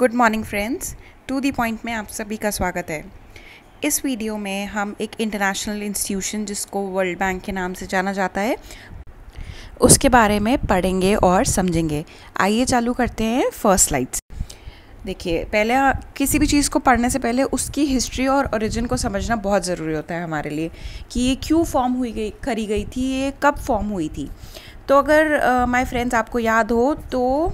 Good morning friends, to the point में आप सभी का स्वागत है। इस वीडियो में हम एक इंटरनेशनल इंस्टीट्यूशन जिसको वर्ल्ड बैंक के नाम से जाना जाता है उसके बारे में पढ़ेंगे और समझेंगे। आइए चालू करते हैं फर्स्ट स्लाइड से। देखिए, पहले किसी भी चीज़ को पढ़ने से पहले उसकी हिस्ट्री और ओरिजिन को समझना बहुत ज़रूरी होता है हमारे लिए कि ये क्यों फॉर्म करी गई थी, ये कब फॉर्म हुई थी। तो अगर माय फ्रेंड्स आपको याद हो तो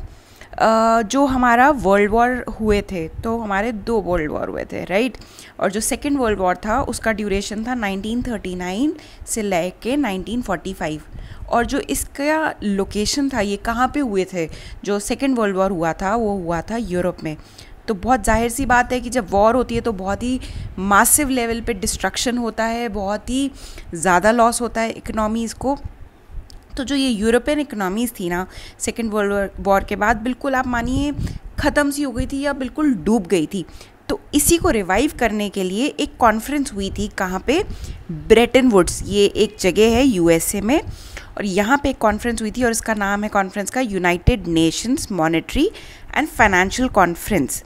जो हमारा वर्ल्ड वॉर हुए थे, तो हमारे 2 वर्ल्ड वॉर हुए थे, राइट। और जो सेकेंड वर्ल्ड वॉर था उसका ड्यूरेशन था 1939 से लेके 1945। और जो इसका लोकेशन था, ये कहाँ पे हुए थे, जो सेकेंड वर्ल्ड वॉर हुआ था वो हुआ था यूरोप में। तो बहुत जाहिर सी बात है कि जब वॉर होती है तो बहुत ही मासिव लेवल पे डिस्ट्रक्शन होता है, बहुत ही ज़्यादा लॉस होता है इकोनॉमीज़ को। तो जो ये यूरोपियन इकोनॉमीज़ थी ना, सेकेंड वर्ल्ड वॉर के बाद बिल्कुल आप मानिए ख़त्म सी हो गई थी या बिल्कुल डूब गई थी। तो इसी को रिवाइव करने के लिए एक कॉन्फ्रेंस हुई थी। कहाँ पे? ब्रेटन वुड्स, ये एक जगह है यूएसए में, और यहाँ पे एक कॉन्फ्रेंस हुई थी और इसका नाम है कॉन्फ्रेंस का United Nations monetary and financial conference.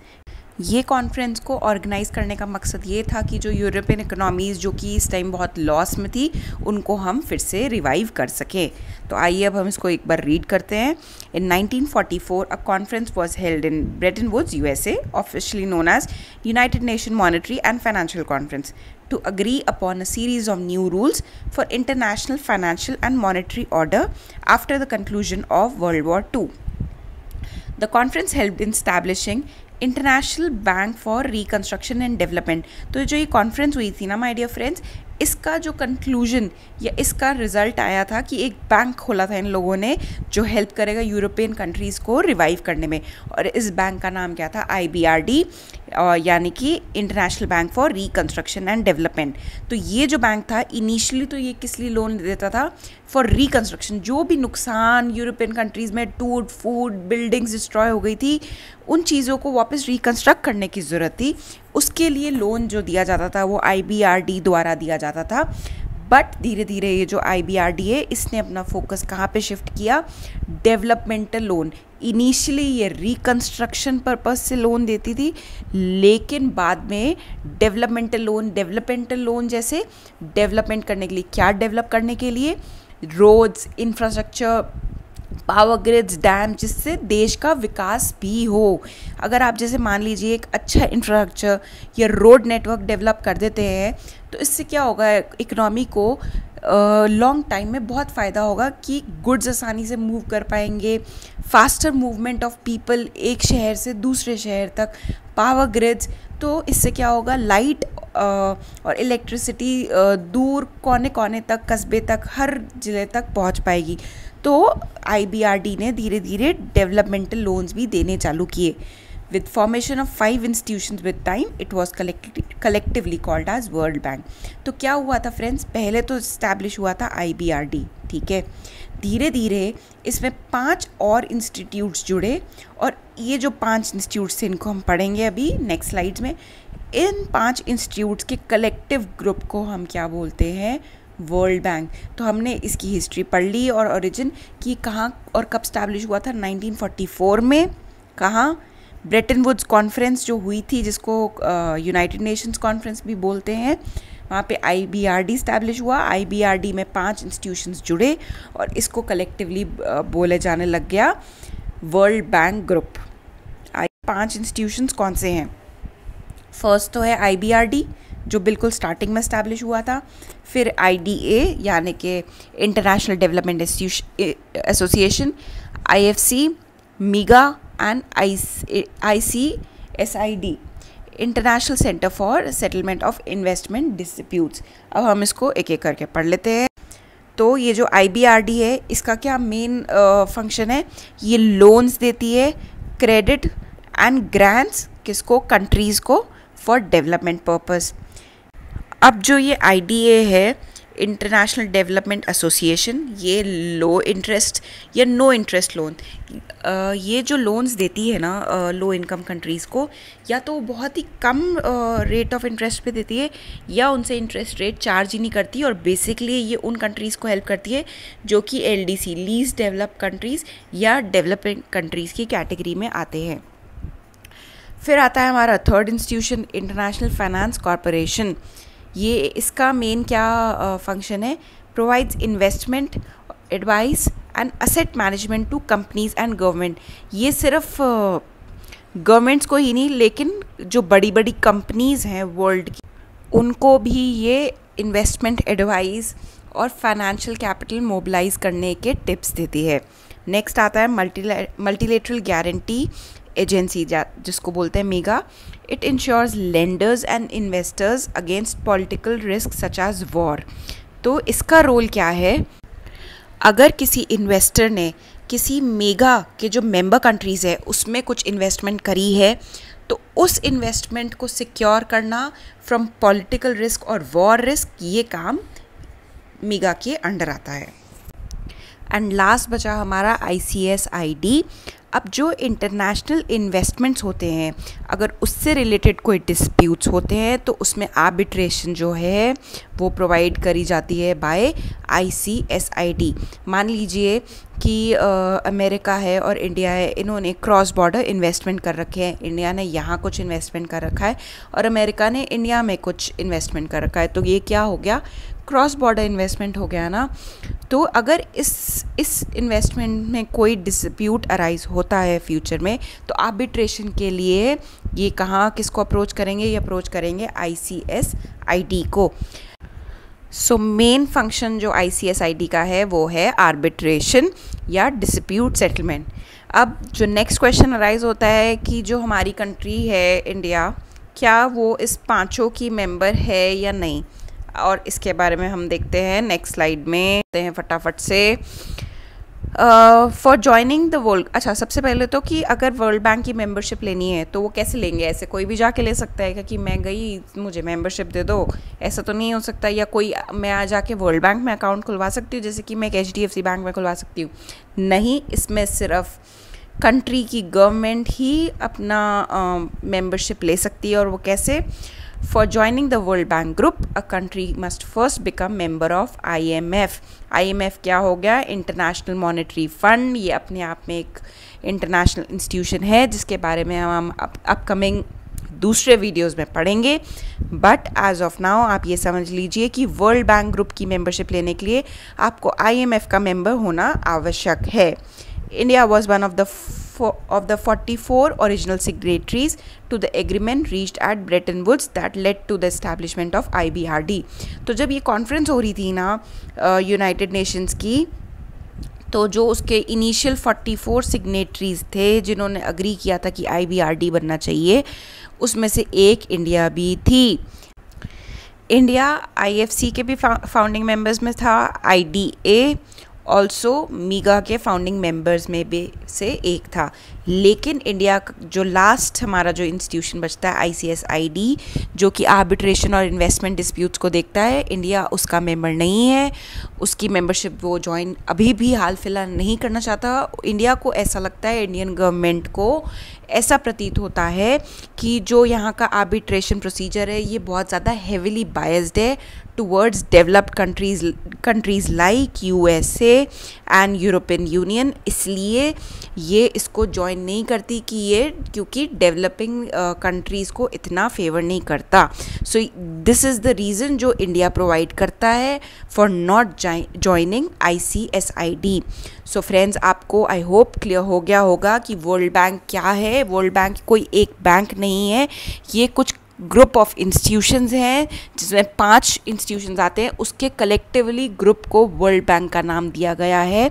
ये कॉन्फ्रेंस को ऑर्गेनाइज़ करने का मकसद ये था कि जो यूरोपियन इकोनॉमीज़ जो कि इस टाइम बहुत लॉस में थी, उनको हम फिर से रिवाइव कर सकें। तो आइए अब हम इसको एक बार रीड करते हैं। In 1944 a conference was held in Bretton Woods USA, officially known as United Nation monetary and financial conference, to agree upon a series of new rules for international financial and monetary order after the conclusion of World War II. The conference helped in establishing international bank for reconstruction and development. तो जो ये conference हुई थी ना my dear friends, इसका जो conclusion या इसका रिज़ल्ट आया था कि एक बैंक खोला था इन लोगों ने जो हेल्प करेगा यूरोपियन कंट्रीज़ को रिवाइव करने में। और इस बैंक का नाम क्या था? IBRD, यानी कि international bank for reconstruction and development. तो ये जो बैंक था इनिशियली तो ये किस लिए लोन देता था? For reconstruction. जो भी नुकसान यूरोपियन कंट्रीज़ में टूट फूट बिल्डिंग्स डिस्ट्रॉय हो गई थी, उन चीज़ों को वापस रिकन्स्ट्रक्ट करने की ज़रूरत थी, उसके लिए लोन जो दिया जाता था वो IBRD द्वारा दिया जाता था। बट धीरे धीरे ये जो IBRD है, इसने अपना फोकस कहाँ पे शिफ्ट किया? Developmental loan. इनिशियली ये रिकन्स्ट्रक्शन पर्पस से लोन देती थी, लेकिन बाद में डेवलपमेंटल लोन जैसे डेवलपमेंट करने के लिए, क्या डेवलप करने के लिए? Roads, infrastructure, power grids, dam, जिससे देश का विकास भी हो। अगर आप जैसे मान लीजिए एक अच्छा इंफ्रास्ट्रक्चर या रोड नेटवर्क डेवलप कर देते हैं तो इससे क्या होगा? इकोनॉमी को लॉन्ग टाइम में बहुत फ़ायदा होगा कि गुड्स आसानी से मूव कर पाएंगे, फास्टर मूवमेंट ऑफ पीपल एक शहर से दूसरे शहर तक, पावर ग्रिड्स। तो इससे क्या होगा? लाइट और इलेक्ट्रिसिटी दूर कोने कोने तक, कस्बे तक, हर ज़िले तक पहुंच पाएगी। तो IBRD ने धीरे धीरे डेवलपमेंटल लोन्स भी देने चालू किए। With formation of 5 institutions with time it was collectively called as World Bank. तो क्या हुआ था फ्रेंड्स? पहले तो इस्टेब्लिश हुआ था IBRD, ठीक है। धीरे धीरे इसमें 5 और इंस्टीट्यूट्स जुड़े, और ये जो 5 इंस्टीट्यूट्स थे इनको हम पढ़ेंगे अभी नेक्स्ट स्लाइड्स में। इन 5 इंस्टीट्यूट्स के कलेक्टिव ग्रुप को हम क्या बोलते हैं? World Bank. तो हमने इसकी हिस्ट्री पढ़ ली और ओरिजिन की कहाँ और कब स्टैब्लिश हुआ था? 1944 में। कहाँ? ब्रेटन वुड्स कॉन्फ्रेंस जो हुई थी, जिसको यूनाइटेड नेशंस कॉन्फ्रेंस भी बोलते हैं, वहाँ पे IBRD स्टैब्लिश हुआ। IBRD में 5 इंस्टीट्यूशंस जुड़े और इसको कलेक्टिवली बोले जाने लग गया वर्ल्ड बैंक ग्रुप। 5 इंस्टीट्यूशंस कौन से हैं? फर्स्ट तो है IBRD जो बिल्कुल स्टार्टिंग में स्टैब्लिश हुआ था। फिर IDA यानी कि international development association, IFC, MIGA and ICSID, international centre for settlement of investment disputes. अब हम इसको एक एक करके पढ़ लेते हैं। तो ये जो IBRD है, इसका क्या मेन फंक्शन है? ये लोन्स देती है, क्रेडिट एंड ग्रांट्स, किसको? कंट्रीज़ को, फॉर डेवलपमेंट पर्पस। अब जो ये IDA है, इंटरनेशनल डेवलपमेंट एसोसिएशन, ये लो इंटरेस्ट या नो इंटरेस्ट लोन, ये जो लोन्स देती है ना लो इनकम कंट्रीज़ को, या तो बहुत ही कम रेट ऑफ इंटरेस्ट पे देती है या उनसे इंटरेस्ट रेट चार्ज ही नहीं करती। और बेसिकली ये उन कंट्रीज़ को हेल्प करती है जो कि LDC, लीस्ट डेवलप कंट्रीज़ या डेवलपिंग कंट्रीज़ की कैटेगरी में आते हैं। फिर आता है हमारा third institution, international finance corporation. ये इसका मेन क्या फंक्शन है? Provides investment advice and asset management to companies and government. ये सिर्फ गवर्नमेंट्स को ही नहीं, लेकिन जो बड़ी बड़ी कंपनीज़ हैं वर्ल्ड की, उनको भी ये इन्वेस्टमेंट एडवाइस और फाइनेंशियल कैपिटल मोबिलाइज करने के टिप्स देती है। नेक्स्ट आता है मल्टीलेटरल गारंटी एजेंसी, जिसको बोलते हैं MIGA. It insures lenders and investors against political risk such as war. तो इसका रोल क्या है? अगर किसी इन्वेस्टर ने किसी मेगा के जो मेंबर कंट्रीज़ है उसमें कुछ इन्वेस्टमेंट करी है, तो उस इन्वेस्टमेंट को सिक्योर करना फ्रॉम पॉलिटिकल रिस्क और वॉर रिस्क, ये काम मेगा के अंडर आता है। एंड लास्ट बचा हमारा ICSID। अब जो इंटरनेशनल इन्वेस्टमेंट्स होते हैं, अगर उससे रिलेटेड कोई डिस्प्यूट्स होते हैं तो उसमें आर्बिट्रेशन जो है वो प्रोवाइड करी जाती है बाय ICSID। मान लीजिए कि अमेरिका है और इंडिया है, इन्होंने क्रॉस बॉर्डर इन्वेस्टमेंट कर रखे हैं। इंडिया ने यहाँ कुछ इन्वेस्टमेंट कर रखा है और अमेरिका ने इंडिया में कुछ इन्वेस्टमेंट कर रखा है, तो ये क्या हो गया? क्रॉस बॉर्डर इन्वेस्टमेंट हो गया ना। तो अगर इस इन्वेस्टमेंट में कोई डिस्प्यूट अराइज होता है फ्यूचर में, तो आर्बिट्रेशन के लिए ये कहाँ किसको अप्रोच करेंगे? ये अप्रोच करेंगे ICSID को। सो मेन फंक्शन जो ICSID का है वो है आर्बिट्रेशन या डिस्प्यूट सेटलमेंट। अब जो नेक्स्ट क्वेश्चन अराइज होता है कि जो हमारी कंट्री है इंडिया, क्या वो इस पांचों की मेंबर है या नहीं, और इसके बारे में हम देखते हैं नेक्स्ट स्लाइड में। देखते हैं फटाफट से। फॉर ज्वाइनिंग द वर्ल्ड, अच्छा सबसे पहले तो कि अगर वर्ल्ड बैंक की मेंबरशिप लेनी है तो वो कैसे लेंगे? ऐसे कोई भी जाके ले सकता है कि मैं गई मुझे मेंबरशिप दे दो, ऐसा तो नहीं हो सकता। या कोई मैं आ जाके वर्ल्ड बैंक में अकाउंट खुलवा सकती हूँ जैसे कि मैं एक HDFC बैंक में खुलवा सकती हूँ? नहीं, इसमें सिर्फ कंट्री की गवर्नमेंट ही अपना मेंबरशिप ले सकती है। और वो कैसे? For joining the World Bank Group, a country must first become member of IMF. IMF क्या हो गया? International monetary fund. ये अपने आप में एक इंटरनेशनल इंस्टीट्यूशन है जिसके बारे में हम अपकमिंग दूसरे वीडियोस में पढ़ेंगे। बट एज ऑफ नाउ आप ये समझ लीजिए कि वर्ल्ड बैंक ग्रुप की मेंबरशिप लेने के लिए आपको IMF का मेंबर होना आवश्यक है। India was one of the 44 original signatories to the agreement reached at Bretton Woods that led to the establishment of IBRD. तो जब ये कॉन्फ्रेंस हो रही थी ना यूनाइटेड नेशंस की, तो जो उसके इनिशियल 44 सिग्नेटरीज थे जिन्होंने अग्री किया था कि IBRD बनना चाहिए, उसमें से एक इंडिया भी थी। इंडिया IFC के भी फाउंडिंग मेंबर्स में था, IDA ऑल्सो मीगा के फाउंडिंग मेंबर्स में भी से एक था। लेकिन इंडिया जो लास्ट हमारा जो इंस्टीट्यूशन बचता है ICSID, जो कि आर्बिट्रेशन और इन्वेस्टमेंट डिस्प्यूट्स को देखता है, इंडिया उसका मेंबर नहीं है। उसकी मेंबरशिप वो ज्वाइन अभी भी हाल फिलहाल नहीं करना चाहता। इंडिया को ऐसा लगता है, इंडियन गवर्नमेंट को ऐसा प्रतीत होता है कि जो यहाँ का आर्बिट्रेशन प्रोसीजर है ये बहुत ज़्यादा हेविली बायस्ड है towards developed countries like USA and European union. इसलिए ये इसको ज्वाइन नहीं करती कि ये क्योंकि डेवलपिंग कंट्रीज़ को इतना फेवर नहीं करता। So this is the reason जो इंडिया प्रोवाइड करता है for not joining ICSID। So friends, आपको आई होप क्लियर हो गया होगा कि वर्ल्ड बैंक क्या है। वर्ल्ड बैंक कोई एक बैंक नहीं है, ये कुछ ग्रुप ऑफ इंस्टीट्यूशंस हैं जिसमें 5 इंस्टीट्यूशंस आते हैं, उसके कलेक्टिवली ग्रुप को वर्ल्ड बैंक का नाम दिया गया है।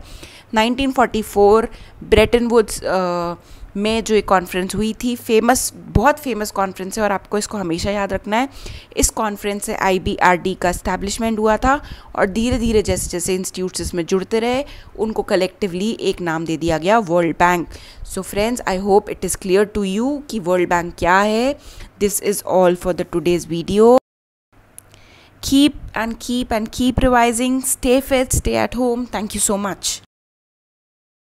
1944 ब्रेटन वुड्स में जो एक कॉन्फ्रेंस हुई थी, बहुत फेमस कॉन्फ्रेंस है और आपको इसको हमेशा याद रखना है। इस कॉन्फ्रेंस से IBRD का एस्टैब्लिशमेंट हुआ था और धीरे धीरे जैसे जैसे इंस्टीट्यूट्स इसमें जुड़ते रहे, उनको कलेक्टिवली एक नाम दे दिया गया, World Bank. So friends, I hope it is clear to you कि वर्ल्ड बैंक क्या है। This is all for the today's video. Keep revising. Stay fit, stay at home. Thank you so much.